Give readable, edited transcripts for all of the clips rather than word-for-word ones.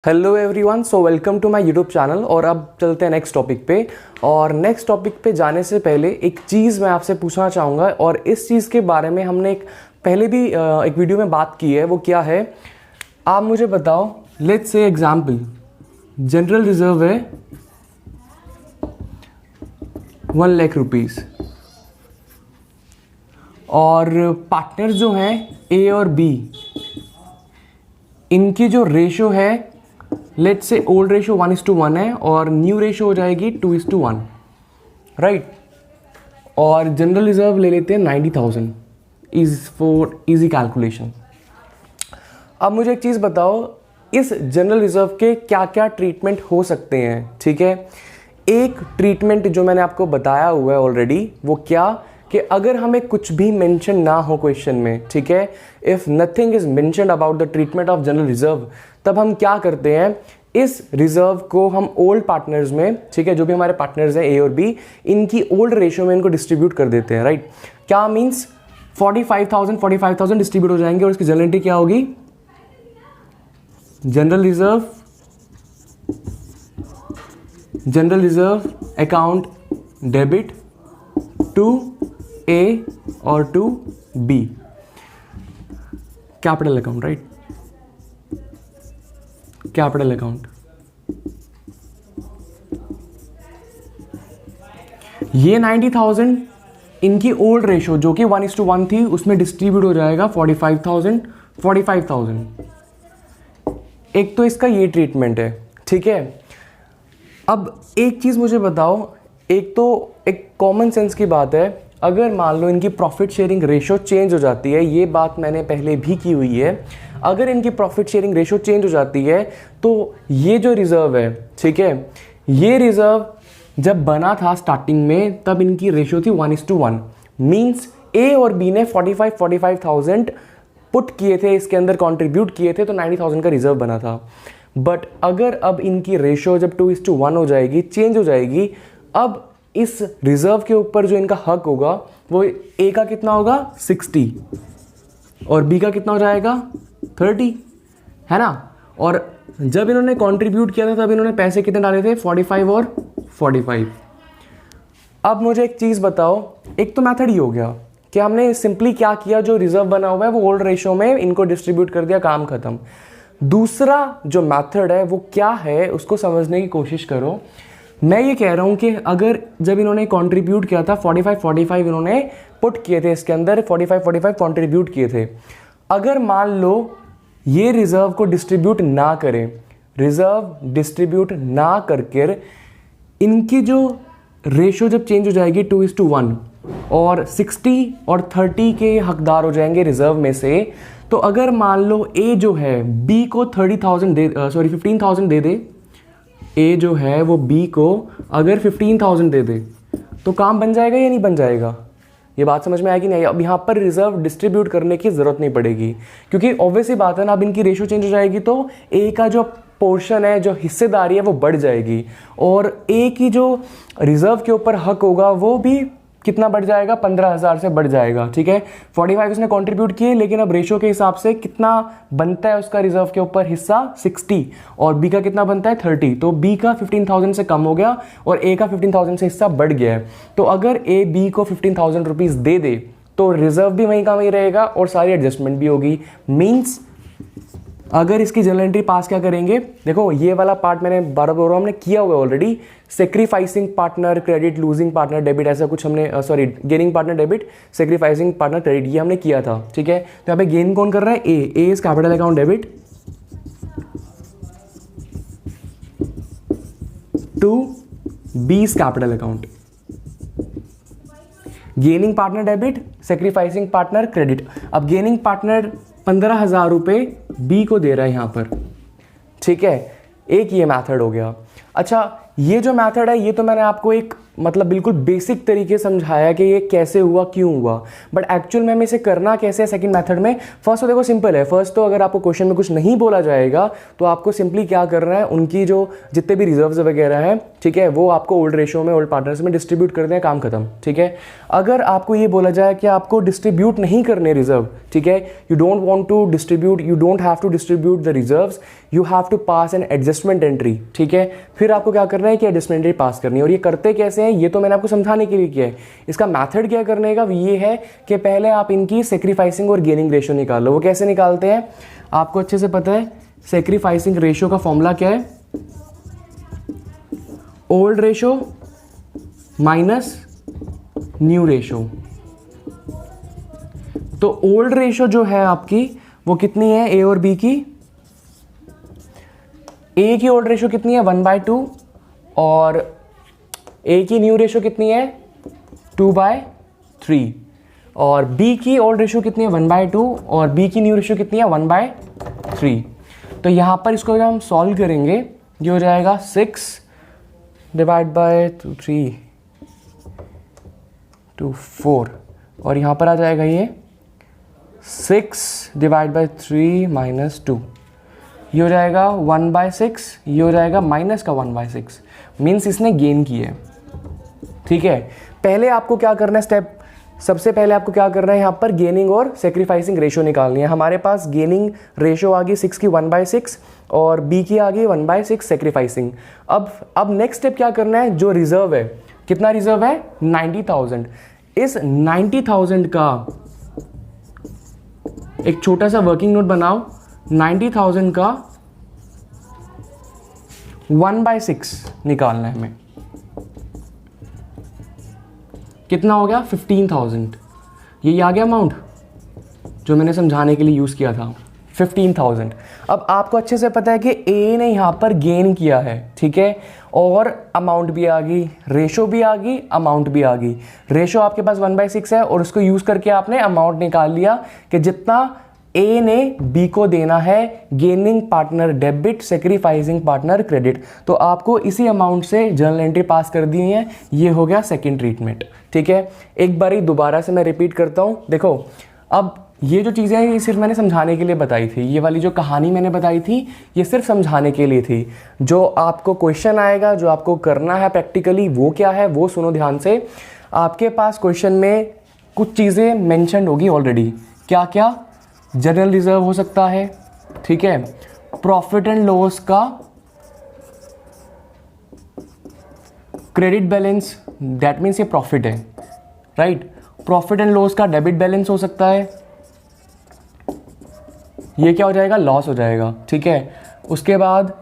Hello everyone, so welcome to my YouTube channel. और अब चलते हैं नेक्स्ट टॉपिक पे। और नेक्स्ट टॉपिक पे जाने से पहले एक चीज़ मैं आपसे पूछना चाहूँगा, और इस चीज़ के बारे में हमने पहले भी एक वीडियो में बात की है। वो क्या है, आप मुझे बताओ। Let's say example, general reserve है 1 लाख रुपीज़, और पार्टनर जो हैं ए और बी, इनकी जो रेशो है, लेट्स से ओल्ड रेशो 1:1 है और न्यू रेशो हो जाएगी 2:1, राइट। और जनरल रिजर्व ले लेते हैं 90,000 इज फॉर इजी कैलकुलेशन। अब मुझे एक चीज़ बताओ, इस जनरल रिजर्व के क्या क्या ट्रीटमेंट हो सकते हैं। ठीक है, एक ट्रीटमेंट जो मैंने आपको बताया हुआ है ऑलरेडी, वो क्या कि अगर हमें कुछ भी मेंशन ना हो क्वेश्चन में, ठीक है, if nothing is mentioned about the treatment of general reserve, तब हम क्या करते हैं, इस रिजर्व को हम ओल्ड पार्टनर्स में, ठीक है, जो भी हमारे पार्टनर्स हैं ए और बी, इनकी ओल्ड रेशियो में इनको डिस्ट्रीब्यूट कर देते हैं, राइट। क्या मीन्स 45,000 डिस्ट्रीब्यूट हो जाएंगे, और इसकी जनरल एंट्री क्या होगी, general reserve account debit to A और to B, capital account, right, capital account. ये 90,000 इनकी ओल्ड रेशो जो कि 1:1 थी, उसमें डिस्ट्रीब्यूट हो जाएगा 45,000। एक तो इसका ये ट्रीटमेंट है, ठीक है। अब एक चीज़ मुझे बताओ, एक तो एक कॉमन सेंस की बात है, अगर मान लो इनकी प्रॉफिट शेयरिंग रेशो चेंज हो जाती है, ये बात मैंने पहले भी की हुई है, अगर इनकी प्रॉफिट शेयरिंग रेशो चेंज हो जाती है तो ये जो रिजर्व है, ठीक है, ये रिजर्व जब बना था स्टार्टिंग में, तब इनकी रेशो थी 1:1। मीन्स ए और बी ने 45,000 पुट किए थे, इसके अंदर कंट्रीब्यूट किए थे, तो 90,000 का रिजर्व बना था। बट अगर अब इनकी रेशो जब 2:1 हो जाएगी, चेंज हो जाएगी, अब इस रिजर्व के ऊपर जो इनका हक होगा, वो ए का कितना होगा 60, और बी का कितना हो जाएगा 30, है ना। और जब इन्होंने कंट्रीब्यूट किया था, तब इन्होंने पैसे कितने डाले थे, 45 और 45। अब मुझे एक चीज़ बताओ, एक तो मेथड ही हो गया कि हमने सिंपली क्या किया, जो रिजर्व बना हुआ है वो ओल्ड रेशो में इनको डिस्ट्रीब्यूट कर दिया, काम खत्म। दूसरा जो मेथड है वो क्या है, उसको समझने की कोशिश करो। मैं ये कह रहा हूँ कि अगर जब इन्होंने कंट्रीब्यूट किया था 45 इन्होंने पुट किए थे, इसके अंदर 45 कंट्रीब्यूट किए थे, अगर मान लो ये रिजर्व को डिस्ट्रीब्यूट ना करें, रिजर्व डिस्ट्रीब्यूट ना करके इनकी जो रेशो जब चेंज हो जाएगी 2:1, और 60 और 30 के हकदार हो जाएंगे रिजर्व में से, तो अगर मान लो ए जो है बी को 15,000 दे दे, ए जो है वो बी को अगर 15,000 दे दे, तो काम बन जाएगा या नहीं बन जाएगा। ये बात समझ में आएगी नहीं। अब यहाँ पर रिजर्व डिस्ट्रीब्यूट करने की ज़रूरत नहीं पड़ेगी, क्योंकि ऑब्वियसली बात है ना, अब इनकी रेशो चेंज हो जाएगी तो ए का जो पोर्शन है, जो हिस्सेदारी है, वो बढ़ जाएगी, और ए की जो रिजर्व के ऊपर हक होगा वो भी कितना बढ़ जाएगा, 15,000 से बढ़ जाएगा, ठीक है। 45 उसने कंट्रीब्यूट किए, लेकिन अब रेशो के हिसाब से कितना बनता है उसका रिजर्व के ऊपर हिस्सा 60, और बी का कितना बनता है 30, तो बी का 15,000 से कम हो गया और ए का 15,000 से हिस्सा बढ़ गया है। तो अगर ए बी को 15,000 रुपीज़ दे दे, तो रिजर्व भी वहीं का वहीं रहेगा और सारी एडजस्टमेंट भी होगी। मीन्स अगर इसकी जनरल एंट्री पास क्या करेंगे, देखो ये वाला पार्ट मैंने बार बार हमने किया हुआ है already, sacrificing partner credit, losing partner debit, ऐसा कुछ हमने gaining partner debit, sacrificing partner credit, ये हमने किया था, ठीक है। तो यहाँ पे गेन कौन कर रहा है, A is capital account debit to B is capital account, gaining partner debit, sacrificing partner credit. अब गेनिंग पार्टनर 15,000 रुपये बी को दे रहा है यहाँ पर, ठीक है। एक ये मेथड हो गया। अच्छा, ये जो मेथड है, ये तो मैंने आपको एक मतलब बिल्कुल बेसिक तरीके से समझाया कि ये कैसे हुआ, क्यों हुआ, बट एक्चुअल में हमें इसे करना कैसे है सेकंड मेथड में। फर्स्ट तो देखो सिंपल है, फर्स्ट तो अगर आपको क्वेश्चन में कुछ नहीं बोला जाएगा, तो आपको सिंपली क्या करना है, उनकी जो जितने भी रिजर्व्स वगैरह हैं ठीक है, वो आपको ओल्ड रेशो में, ओल्ड पार्टनर्स में डिस्ट्रीब्यूट कर दें, काम खत्म। ठीक है, अगर आपको ये बोला जाए कि आपको डिस्ट्रीब्यूट नहीं करने रिजर्व, ठीक है, you don't want to distribute, you don't have to distribute the reserves, you have to pass an adjustment entry. ठीक है, फिर आपको क्या करना है कि एडजस्टमेंट एंट्री पास करनी है। और ये करते कैसे हैं, ये तो मैंने आपको समझाने के लिए किया है। इसका मैथड क्या करने का ये है कि पहले आप इनकी सेक्रीफाइसिंग और गेनिंग रेशो निकाल लो। वो कैसे निकालते हैं आपको अच्छे से पता है। सेक्रीफाइसिंग रेशो का फॉर्मूला क्या है, old ratio minus new ratio. तो ओल्ड रेशो जो है आपकी वो कितनी है, ए और बी की, ए की ओल्ड रेशो कितनी है 1/2 और ए की न्यू रेशो कितनी है 2/3 और बी की ओल्ड रेशो कितनी है 1/2 और बी की न्यू रेशो कितनी है 1/3। तो यहां पर इसको अगर हम सॉल्व करेंगे ये हो जाएगा 6 डिवाइड बाय 3 to 4 और यहाँ पर आ जाएगा ये 6 डिवाइड बाय 3 माइनस 2, ये हो जाएगा 1/6, ये हो जाएगा माइनस का 1/6, मीन्स इसने गेन की है। ठीक है, पहले आपको क्या करना है, स्टेप सबसे पहले आपको क्या करना है, यहाँ पर गेनिंग और सेक्रीफाइसिंग रेशो निकालनी है। हमारे पास गेनिंग रेशो आ गई 6 की 1/6 और बी की आ गई 1/6 सेक्रीफाइसिंग। अब नेक्स्ट स्टेप क्या करना है, जो रिजर्व है, कितना रिजर्व है 90,000, इस 90,000 का एक छोटा सा वर्किंग नोट बनाओ। 90,000 का 1/6 निकालना है हमें, कितना हो गया 15,000। यही आ गया अमाउंट जो मैंने समझाने के लिए यूज़ किया था 15,000। अब आपको अच्छे से पता है कि ए ने यहाँ पर गेन किया है, ठीक है, और अमाउंट भी आ गई, रेशो भी आ गई, अमाउंट भी आ गई। रेशो आपके पास 1/6 है और उसको यूज़ करके आपने अमाउंट निकाल लिया कि जितना ए ने बी को देना है, gaining partner debit, sacrificing partner credit. तो आपको इसी अमाउंट से जर्नल एंट्री पास कर दी है। ये हो गया सेकंड ट्रीटमेंट। ठीक है, एक बार ही दोबारा से मैं रिपीट करता हूँ। देखो, अब ये जो चीज़ें हैं ये सिर्फ मैंने समझाने के लिए बताई थी, ये वाली जो कहानी मैंने बताई थी ये सिर्फ समझाने के लिए थी। जो आपको क्वेश्चन आएगा, जो आपको करना है प्रैक्टिकली, वो क्या है वो सुनो ध्यान से। आपके पास क्वेश्चन में कुछ चीज़ें मेंशन होगी ऑलरेडी। क्या क्या, जनरल रिजर्व हो सकता है, ठीक है, प्रॉफिट एंड लॉस का क्रेडिट बैलेंस, दैट मीन्स ये प्रॉफिट है, राइट। प्रॉफिट एंड लॉस का डेबिट बैलेंस हो सकता है, ये क्या हो जाएगा, लॉस हो जाएगा, ठीक है। उसके बाद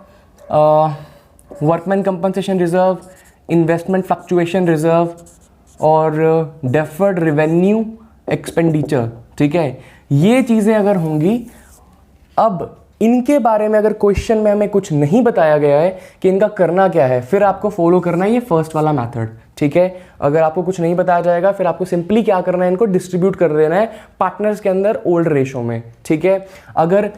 workman compensation reserve, investment fluctuation reserve और डेफर्ड रेवेन्यू एक्सपेंडिचर, ठीक है। ये चीज़ें अगर होंगी, अब इनके बारे में अगर क्वेश्चन में हमें कुछ नहीं बताया गया है कि इनका करना क्या है, फिर आपको फॉलो करना है ये फर्स्ट वाला मेथड, ठीक है। अगर आपको कुछ नहीं बताया जाएगा फिर आपको सिंपली क्या करना है, इनको डिस्ट्रीब्यूट कर देना है पार्टनर्स के अंदर ओल्ड रेशो में, ठीक है। अगर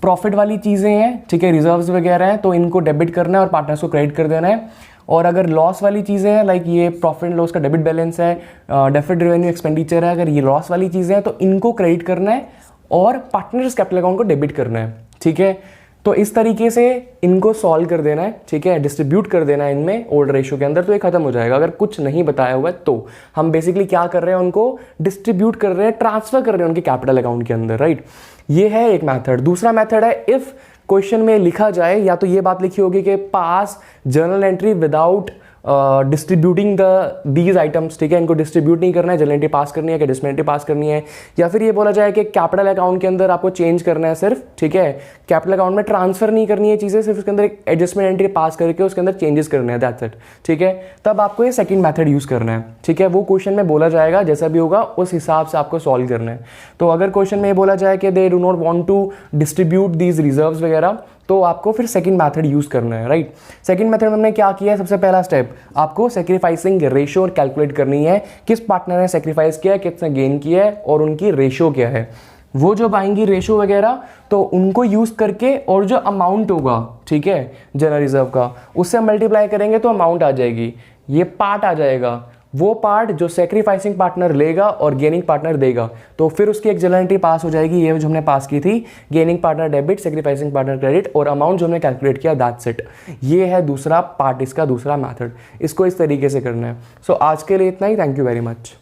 प्रॉफिट वाली चीज़ें हैं, ठीक है, रिजर्व्स वगैरह हैं, तो इनको डेबिट करना है और पार्टनर्स को क्रेडिट कर देना है। और अगर लॉस वाली चीज़ें हैं, लाइक ये प्रॉफिट एंड लॉस का डेबिट बैलेंस है, डेफर्ड रेवेन्यू एक्सपेंडिचर है, अगर ये लॉस वाली चीज़ें हैं तो इनको क्रेडिट करना है और पार्टनर्स कैपिटल अकाउंट को डेबिट करना है, ठीक है। तो इस तरीके से इनको सॉल्व कर देना है, ठीक है, डिस्ट्रीब्यूट कर देना है इनमें ओल्ड रेशो के अंदर, तो ये खत्म हो जाएगा। अगर कुछ नहीं बताया हुआ है तो हम बेसिकली क्या कर रहे हैं, उनको डिस्ट्रीब्यूट कर रहे हैं, ट्रांसफर कर रहे हैं उनके कैपिटल अकाउंट के अंदर, राइट। ये है एक मेथड। दूसरा मेथड है, इफ क्वेश्चन में लिखा जाए, या तो ये बात लिखी होगी कि पास journal entry without distributing these items, ठीक है, इनको डिस्ट्रीब्यूट नहीं करना है, जर्नल एंट्री पास करनी है कि एडजस्टमेंट एंट्री पास करनी है। या फिर ये बोला जाए कि कैपिटल अकाउंट के अंदर आपको चेंज करना है सिर्फ, ठीक है, कैपिटल अकाउंट में ट्रांसफर नहीं करनी है चीज़ें, सिर्फ उसके अंदर एक एडजस्टमेंट एंट्री पास करके उसके अंदर चेंजेस करने हैं, दैट्स इट, ठीक है। तब आपको ये सेकंड मेथड यूज़ करना है, ठीक है। वो क्वेश्चन में बोला जाएगा, जैसा भी होगा उस हिसाब से आपको सॉल्व करना है। तो अगर क्वेश्चन में ये बोला जाए कि they do not want to distribute these reserves वगैरह, तो आपको फिर सेकंड मेथड यूज करना है, राइट। सेकंड मेथड में हमने क्या किया है, सबसे पहला स्टेप आपको सेक्रीफाइसिंग रेशो कैलकुलेट करनी है, किस पार्टनर ने सेक्रीफाइस किया है, किसने गेन किया है और उनकी रेशो क्या है। वो जो आएंगी रेशो वगैरह तो उनको यूज करके, और जो अमाउंट होगा, ठीक है, जनरल रिजर्व का, उससे मल्टीप्लाई करेंगे तो अमाउंट आ जाएगी, ये पार्ट आ जाएगा, वो पार्ट जो सेक्रीफाइसिंग पार्टनर लेगा और गेनिंग पार्टनर देगा, तो फिर उसकी एक जनरल एंट्री पास हो जाएगी, ये जो हमने पास की थी, gaining partner debit, sacrificing partner credit, और अमाउंट जो हमने कैलकुलेट किया दैट्स इट। ये है दूसरा पार्ट, इसका दूसरा मैथड, इसको इस तरीके से करना है। सो आज के लिए इतना ही, थैंक यू वेरी मच।